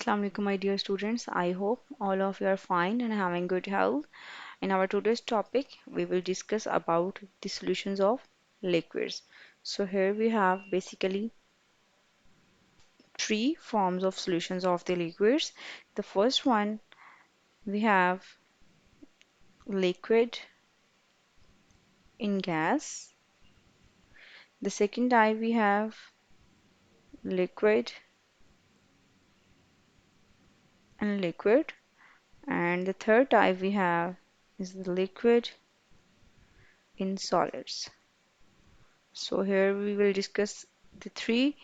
Assalamu alaikum, my dear students. I hope all of you are fine and having good health. In our today's topic, we will discuss about the solutions of liquids. So here we have basically three forms of solutions of the liquids. The first one we have liquid in gas. The second type we have liquid and liquid. And the third type we have is the liquid in solids. So here we will discuss the three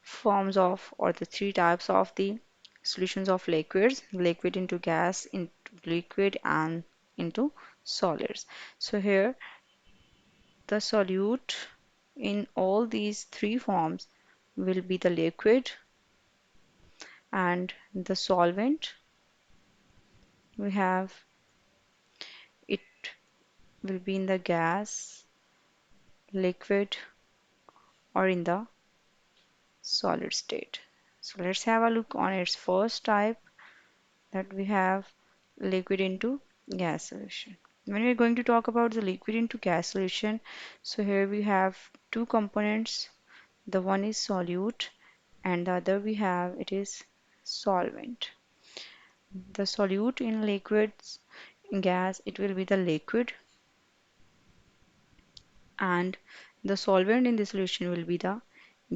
forms of or the three types of the solutions of liquids: liquid into gas, into liquid, and into solids. So here the solute in all these three forms will be the liquid, and the solvent we have it will be in the gas, liquid, or in the solid state. So let's have a look on its first type, that we have liquid into gas solution. When we're going to talk about the liquid into gas solution, so here we have two components. The one is solute and the other we have it is solvent. The solute in liquids in gas, it will be the liquid, and the solvent in the solution will be the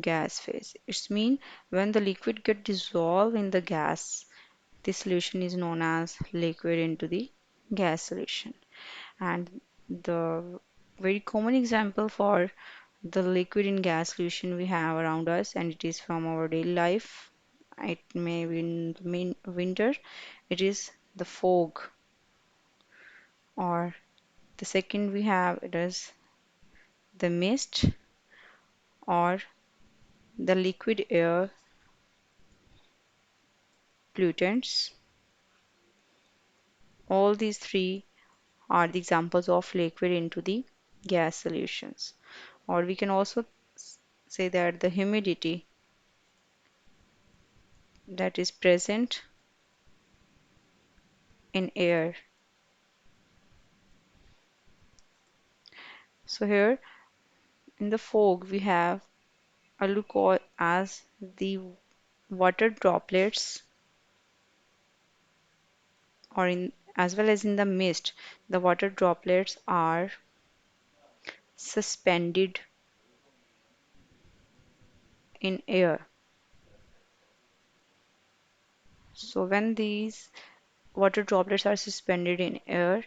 gas phase. It's mean when the liquid get dissolved in the gas, this solution is known as liquid into the gas solution. And the very common example for the liquid in gas solution we have around us, and it is from our daily life. It may be in the winter, it is the fog, or the second we have it is the mist, or the liquid air pollutants. All these three are the examples of liquid into the gas solutions. Or we can also say that the humidity that is present in air. So here in the fog we have a look as the water droplets, or in as well as in the mist, the water droplets are suspended in air. So when these water droplets are suspended in air,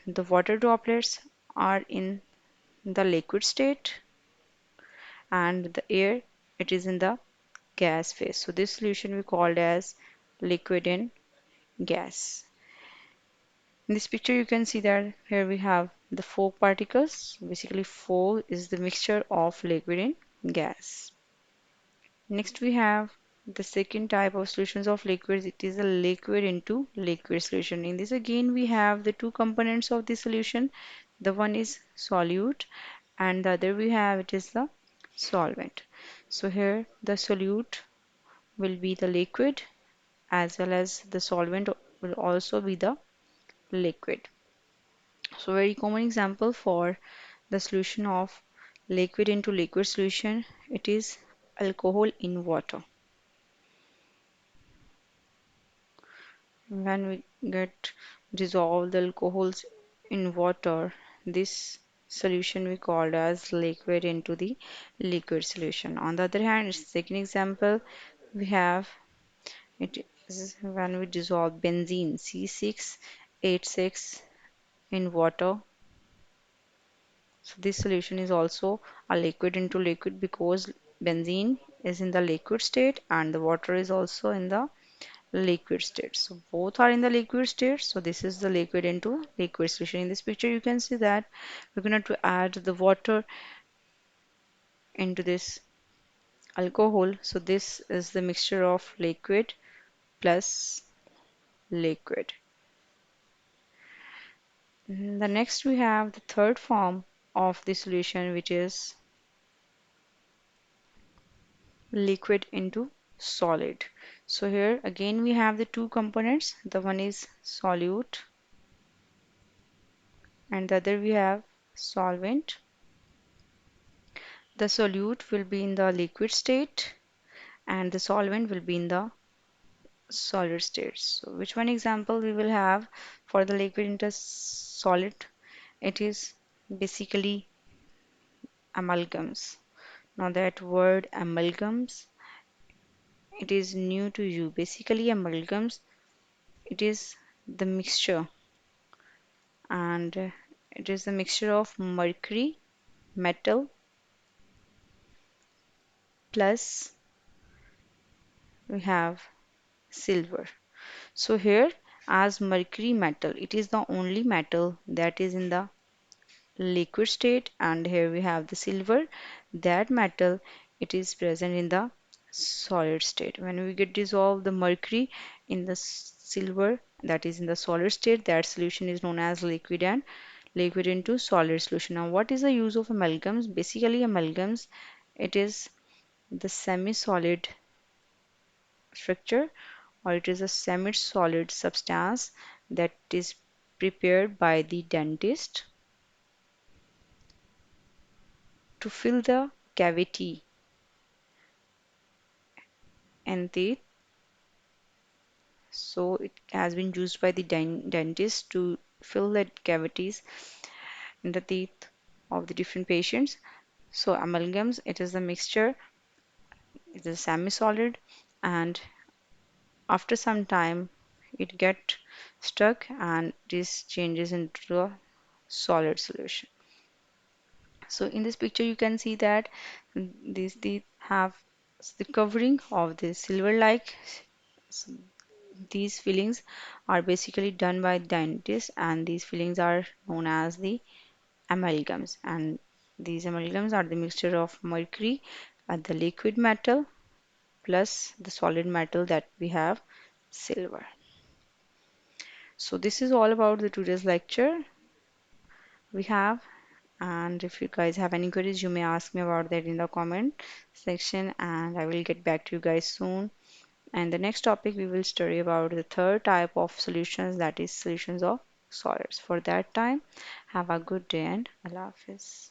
the water droplets are in the liquid state, and the air it is in the gas phase. So this solution we called as liquid in gas. In this picture you can see that here we have the fog particles. Basically fog is the mixture of liquid in gas. Next we have the second type of solutions of liquids. It is a liquid into liquid solution. In this again we have the two components of the solution. The one is solute and the other we have it is the solvent. So here the solute will be the liquid, as well as the solvent will also be the liquid. So very common example for the solution of liquid into liquid solution, it is alcohol in water. When we get dissolved alcohols in water, this solution we called as liquid into the liquid solution. On the other hand, second example we have it is when we dissolve benzene C6H6 in water. So this solution is also a liquid into liquid because benzene is in the liquid state and the water is also in the liquid state. So both are in the liquid state. So this is the liquid into liquid solution. In this picture you can see that we're going to add the water into this alcohol. So this is the mixture of liquid plus liquid. The next we have the third form of the solution, which is liquid into solid. So here again we have the two components. The one is solute and the other we have solvent. The solute will be in the liquid state and the solvent will be in the solid state. So which one example we will have for the liquid into solid? It is basically amalgams. Now that word amalgams, it is new to you. Basically amalgams, it is the mixture and it is the mixture of mercury, metal plus we have silver. So here as mercury metal, it is the only metal that is in the liquid state and here we have the silver. That metal it is present in the solid state. When we get dissolve the mercury in the silver that is in the solid state, that solution is known as liquid and liquid into solid solution. Now what is the use of amalgams? Basically amalgams it is the semi-solid structure or it is a semi-solid substance that is prepared by the dentist to fill the cavity in teeth. So it has been used by the dentist to fill the cavities in the teeth of the different patients. So amalgams, it is a mixture, it is semi-solid, and after some time it get stuck and this changes into a solid solution. So in this picture you can see that these teeth have the covering of the silver-like. These fillings are basically done by dentists and these fillings are known as the amalgams and these amalgams are the mixture of mercury and the liquid metal plus the solid metal that we have silver. So this is all about the today's lecture we have, and if you guys have any queries you may ask me about that in the comment section and I will get back to you guys soon. And the next topic we will study about the third type of solutions, that is solutions of solids. For that time, have a good day and Allah Hafiz.